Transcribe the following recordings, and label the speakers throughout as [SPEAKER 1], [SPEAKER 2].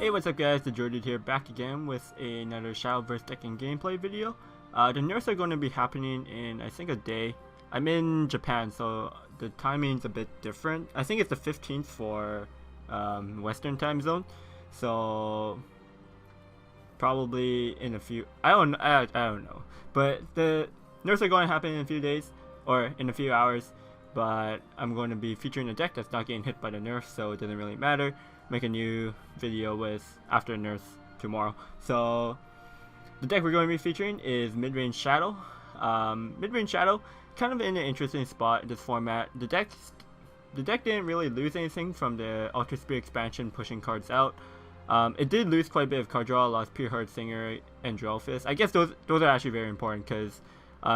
[SPEAKER 1] Hey, what's up guys, TheJordude here, back again with another Shadowverse deck and gameplay video. The nerfs are going to be happening in, I think, a day. I'm in Japan, so the timing's a bit different. I think it's the 15th for Western time zone, so probably in a few, I don't know. But the nerfs are going to happen in a few days, or in a few hours, but I'm going to be featuring a deck that's not getting hit by the nerfs, so it doesn't really matter. Make a new video with after nerfs tomorrow. So the deck we're going to be featuring is Midrange Shadow. Midrange Shadow, kind of in an interesting spot in this format. The deck didn't really lose anything from the Ultra Spear expansion pushing cards out. It did lose quite a bit of card draw, lost Pure Heart Singer and Drillfist. I guess those are actually very important because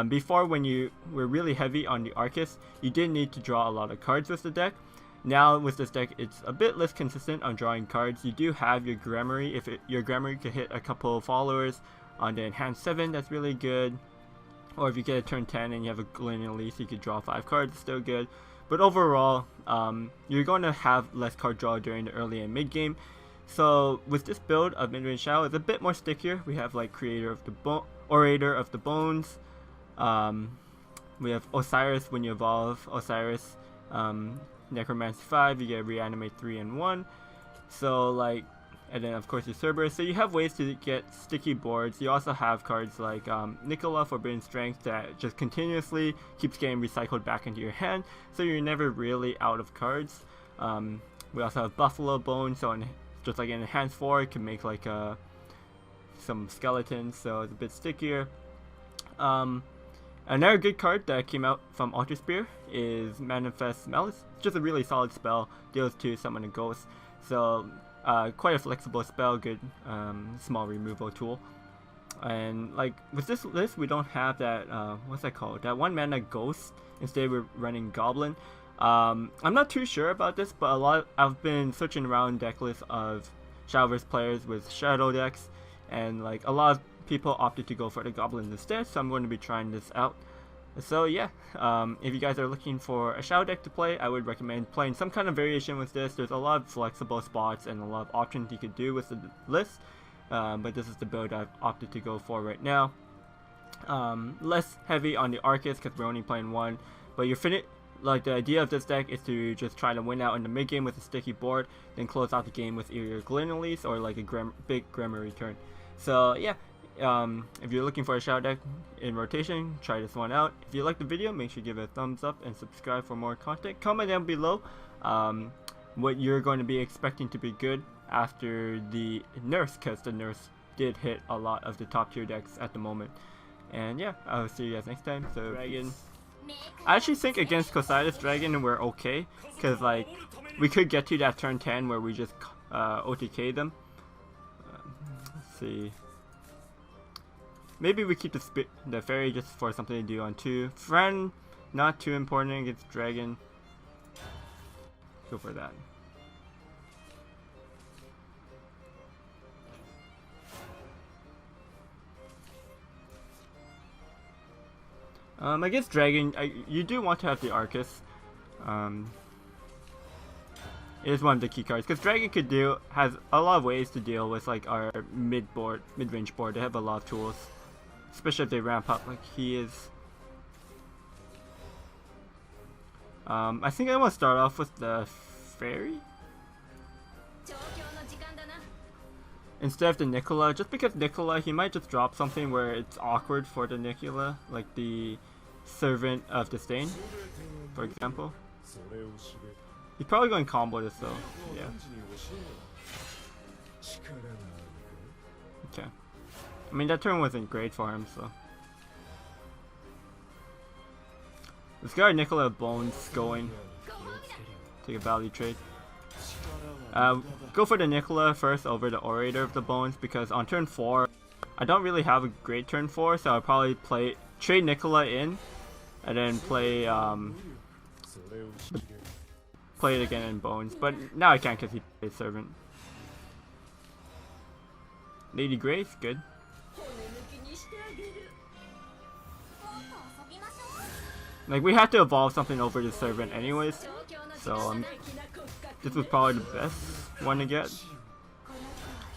[SPEAKER 1] before, when you were really heavy on the Arcus, you did need to draw a lot of cards with the deck. Now with this deck, it's a bit less consistent on drawing cards. You do have your Gramarye. If your Gramarye could hit a couple of followers on the Enhanced 7, that's really good. Or if you get a turn 10 and you have a Glint Elise, you could draw 5 cards, it's still good. But overall, you're going to have less card draw during the early and mid game. So with this build of Midrange Shadow, it's a bit more stickier. We have like Orator of the Bones. We have Osiris when you evolve Osiris. Necromancy 5, you get Reanimate 3 and 1. So like, and then of course your Cerberus. So you have ways to get sticky boards. You also have cards like Nicola, Forbidden Strength, that just continuously keeps getting recycled back into your hand. So you're never really out of cards. We also have Buffalo Bone, so just like in Enhanced 4, it can make like some skeletons, so it's a bit stickier. Another good card that came out from Ultra Spear is Manifest Malice. It's just a really solid spell, deals 2, summon a ghost. So quite a flexible spell, good small removal tool. And like with this list, we don't have that, what's that called? That 1 mana ghost. Instead we're running Goblin. I'm not too sure about this, but I've been searching around deck lists of Shadowverse players with Shadow decks, and like a lot of people opted to go for the Goblins instead, so I'm going to be trying this out. So yeah, if you guys are looking for a Shadow deck to play, I would recommend playing some kind of variation with this. There's a lot of flexible spots and a lot of options you could do with the list, but this is the build I've opted to go for right now. Less heavy on the Arcus because we're only playing 1, but like the idea of this deck is to just try to win out in the mid game with a sticky board, then close out the game with either Glint Elise or like a big Gramarye turn. So yeah. If you're looking for a Shadow deck in rotation, try this one out. If you like the video, make sure you give it a thumbs up and subscribe for more content. Comment down below what you're going to be expecting to be good after the nerfs, because the nerfs did hit a lot of the top tier decks at the moment. And yeah, I'll see you guys next time. So Dragon, I actually think against Cosidas Dragon we're okay, because like we could get to that turn 10 where we just OTK them. Let's see. Maybe we keep the fairy just for something to do on 2. Friend, not too important against Dragon. Go for that. Against Dragon, you do want to have the Arcus. It is one of the key cards because Dragon has a lot of ways to deal with like our mid-range board. They have a lot of tools. Especially if they ramp up like he is. I think I want to start off with the fairy instead of the Nicola, just because Nicola, he might just drop something where it's awkward for the Nicola, like the Servant of Disdain, for example. He's probably going to combo this though, yeah. Okay. I mean, that turn wasn't great for him, so. Let's get our Nicola Bones going. Take a value trade. Go for the Nicola first over the Orator of the Bones, because on turn 4, I don't really have a great turn 4, so I'll probably trade Nicola in, and then play it again in Bones. But now I can't because he plays Servant. Lady Grace, good. Like, we had to evolve something over the Servant anyways, so this was probably the best one to get.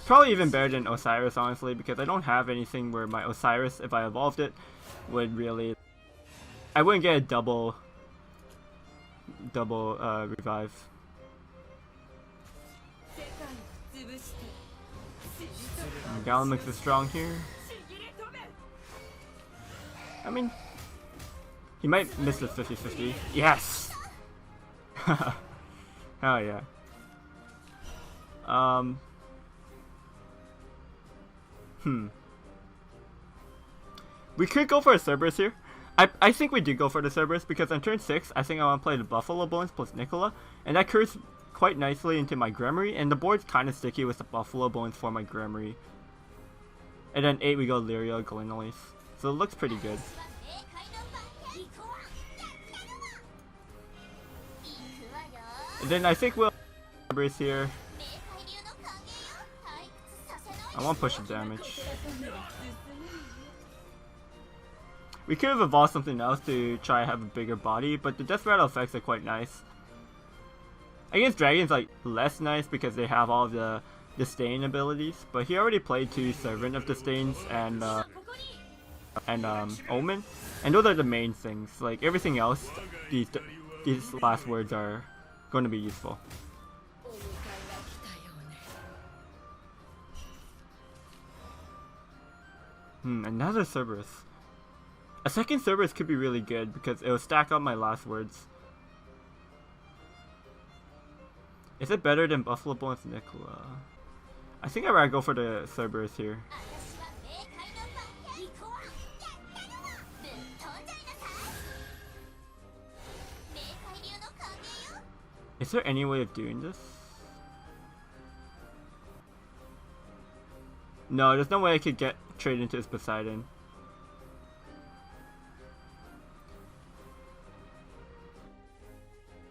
[SPEAKER 1] Probably even better than Osiris, honestly, because I don't have anything where my Osiris, if I evolved it, would really... I wouldn't get a double revive. Galamix is strong here. I mean, he might miss the 50-50. Yes! Hell yeah. We could go for a Cerberus here. I think we did go for the Cerberus because on turn 6, I think I want to play the Buffalo Bones plus Nicola, and that curves quite nicely into my Gremory, and the board's kind of sticky with the Buffalo Bones for my Gremory. And then 8 we go Lyria, Glenolise. So it looks pretty good. And then I think we'll Cerberus here. I want to push the damage. We could have evolved something else to try to have a bigger body, but the Death Rattle effects are quite nice. Against dragons, like, less nice because they have all the Disdain abilities, but he already played 2 Servant of Disdains and Omen, and those are the main things. Like, everything else, these last words are going to be useful. Another Cerberus. A second Cerberus could be really good because it will stack up my last words. Is it better than Buffalo Bones Nicola? I think I'd rather go for the Cerberus here. Is there any way of doing this? No, there's no way I could get trade into his Poseidon.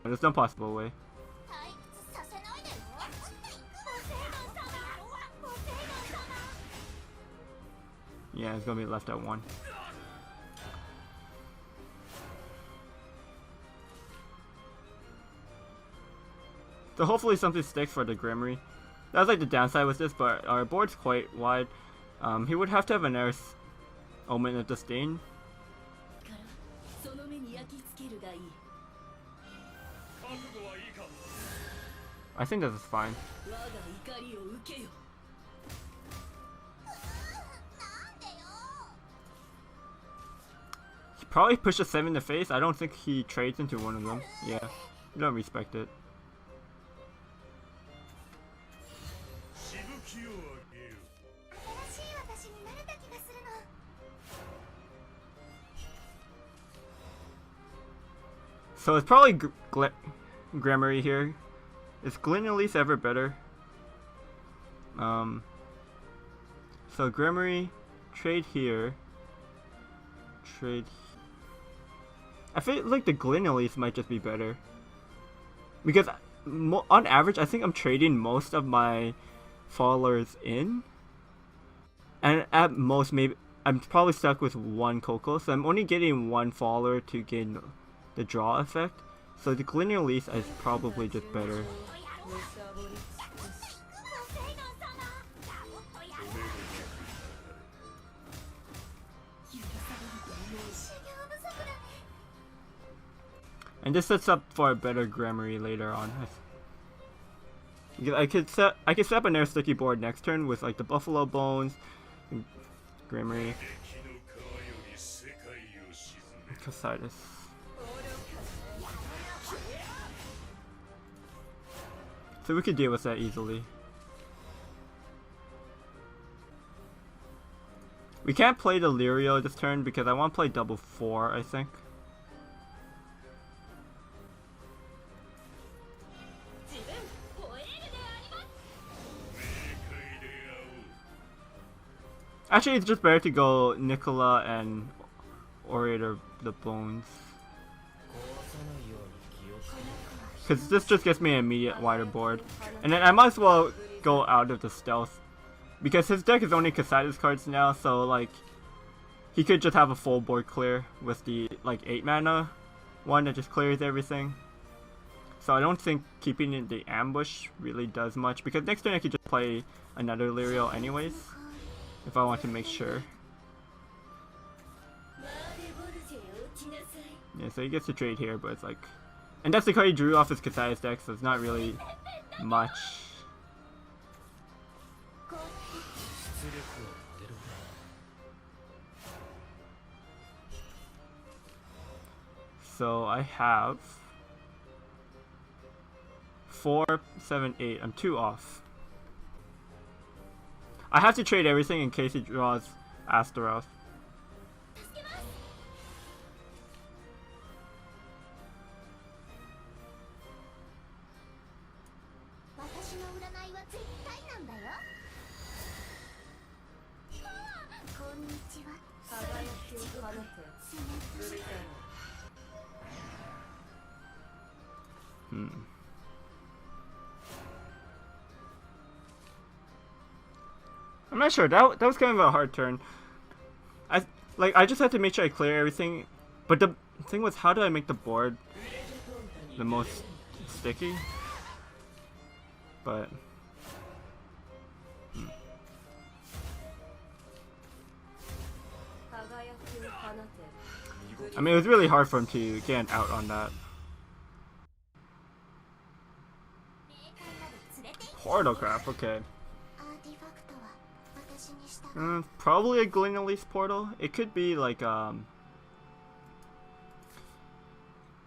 [SPEAKER 1] There's no possible way. Yeah, it's gonna be left at 1. So hopefully something sticks for the Gremory. That was like the downside with this, but our board's quite wide. He would have to have an Earth Omen of Disdain. I think this is fine. He probably pushed a 7 in the face. I don't think he trades into one of them. Yeah, you don't respect it. So it's probably Gremory here. Is Glenolise ever better? So Gremory, trade here. Trade. I feel like the Glenolise might just be better. Because on average, I think I'm trading most of my followers in. And at most, maybe I'm probably stuck with 1 Coco. So I'm only getting 1 follower to gain the draw effect. So the Glenolise is probably just better. And this sets up for a better Gremory later on. I could set up a Nerf sticky board next turn with like the Buffalo Bones, Gremory, Casitas. So we could deal with that easily. We can't play the Lyrio this turn because I want to play double 4, I think. Actually, it's just better to go Nicola and Orator the Bones. Because this just gets me an immediate wider board. And then I might as well go out of the stealth. Because his deck is only Casitas cards now, so like he could just have a full board clear with the like 8 mana one that just clears everything. So I don't think keeping in the ambush really does much, because next turn I could just play another Lyrio anyways, if I want to make sure. Yeah, so he gets to trade here, but it's like... And that's the card he drew off his Kasai's deck, so it's not really much. So I have 4, 7, 8. I'm 2 off. I have to trade everything in case he draws Astaroth. I'm not sure. That was kind of a hard turn. I just had to make sure I clear everything, but the thing was, how do I make the board the most sticky? But I mean, it was really hard for him to get out on that. Portal crap, okay. Probably a Glenelise portal. It could be like it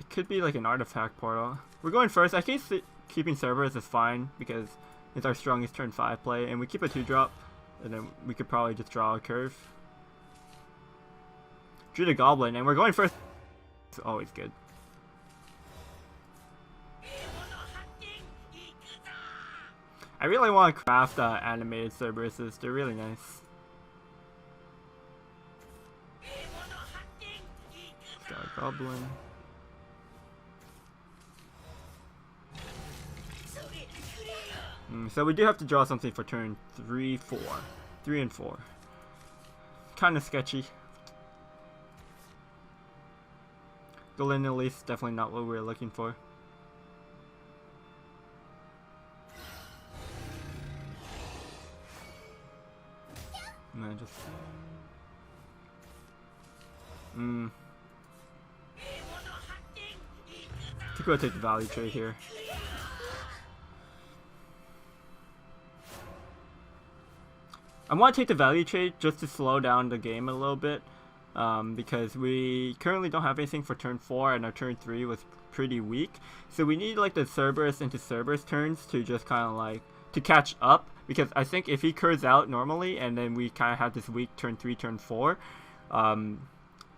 [SPEAKER 1] could be like an artifact portal. We're going first. I think keeping Cerberus is fine because it's our strongest turn 5 play, and we keep a 2-drop, and then we could probably just draw a curve. Drew the Goblin, and we're going first. It's always good. I really want to craft animated Cerberuses. They're really nice. Got a Goblin. So we do have to draw something for turn 3, 4. 3 and 4. Kind of sketchy. Glenelise, definitely not what we were looking for. No, just... I think we'll take the value trade here. I want to take the value trade just to slow down the game a little bit, because we currently don't have anything for turn 4, and our turn 3 was pretty weak. So we need like the Cerberus into Cerberus turns to just kind of like to catch up, because I think if he curves out normally and then we kind of have this weak turn 3, turn 4,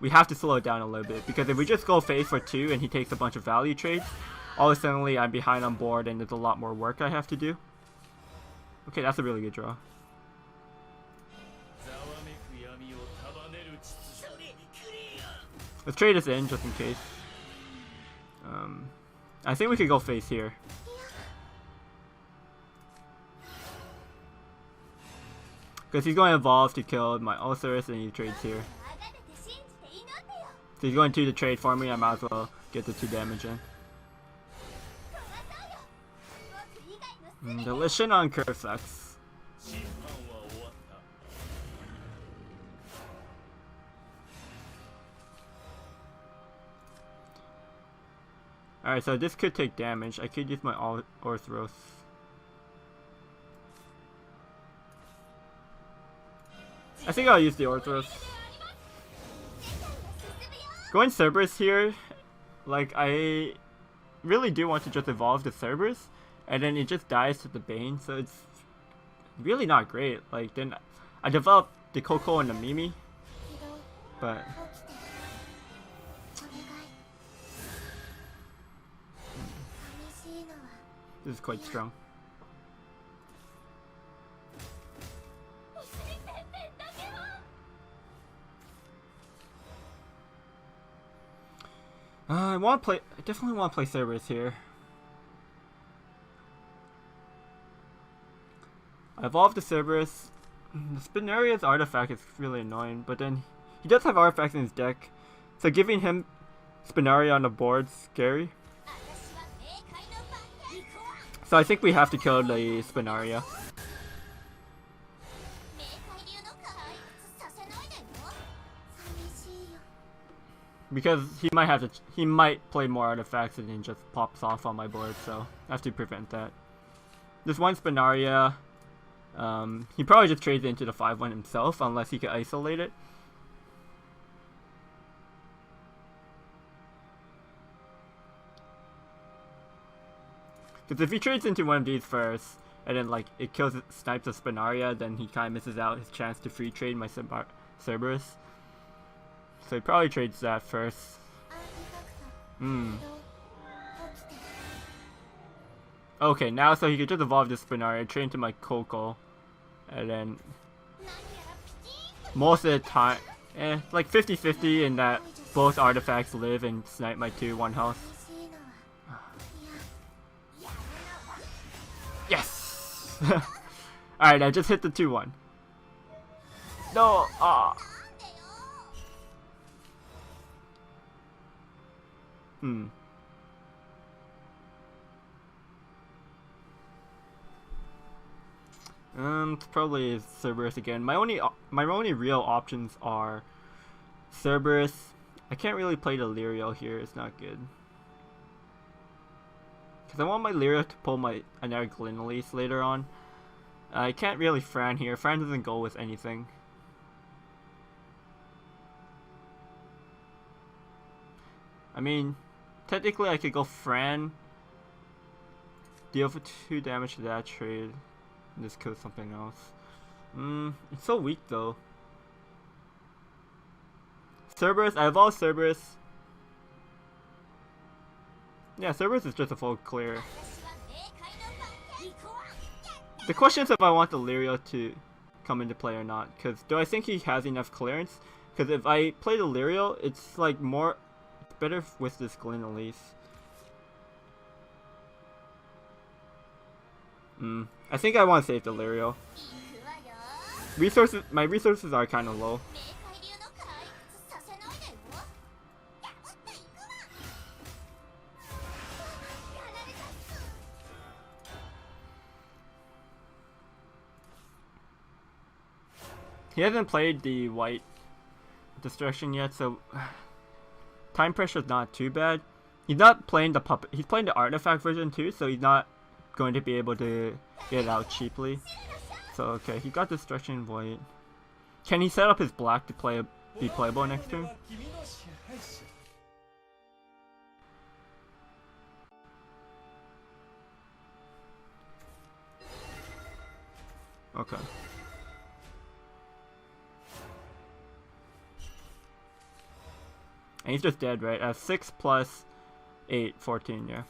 [SPEAKER 1] we have to slow it down a little bit, because if we just go face for 2 and he takes a bunch of value trades, all of a sudden I'm behind on board and there's a lot more work I have to do. Okay, that's a really good draw. Let's trade this in just in case. I think we could go face here. Because he's going to evolve to kill my Osiris and he trades here. So he's going to the trade for me, I might as well get the 2 damage in. The Lishan on curve sucks. Alright, so this could take damage. I could use my Orthros. I think I'll use the Orthros. Going Cerberus here, like I really do want to just evolve the Cerberus, and then it just dies to the Bane, so it's really not great. Like then I developed the Coco and the Mimi, but this is quite strong. I definitely want to play Cerberus here. I evolved the Cerberus. The Spinaria's artifact is really annoying, but then he does have artifacts in his deck, so giving him Spinaria on the board is scary. So I think we have to kill the Spinaria. Because he might play more artifacts and then just pops off on my board, so I have to prevent that. This one Spinaria, he probably just trades it into the 5-1 himself unless he can isolate it. Because if he trades into one of these first, and then like it snipes a Spinaria, then he kind of misses out his chance to free trade my Cerberus. So he probably trades that first. Okay, now so he could just evolve this Spinaria, trade into my Coco, and then most of the time, like 50-50 in that both artifacts live and snipe my 2-1 health. Yes! Alright, I just hit the 2-1. No! Ah! Probably Cerberus again. My only real options are Cerberus. I can't really play the Lyrio here, it's not good. Because I want my Lyrio to pull another Glinalise later on. I can't really Fran here. Fran doesn't go with anything. I mean, technically I could go Fran, deal for 2 damage to that trade, and just kill something else. It's so weak though. Cerberus, I evolve Cerberus. Yeah, Cerberus is just a full clear. The question is if I want the Lyrio to come into play or not, because do I think he has enough clearance? Because if I play the Lyrio, it's like it's better with this Glinalise. I think I want to save the Lyrio. My resources are kind of low. He hasn't played the white destruction yet, so time pressure is not too bad. He's not playing the puppet. He's playing the artifact version too, so he's not going to be able to get it out cheaply. So okay, he got destruction white. Can he set up his black to be playable next turn? Okay. And he's just dead, right? 6 plus 8, 14, yeah.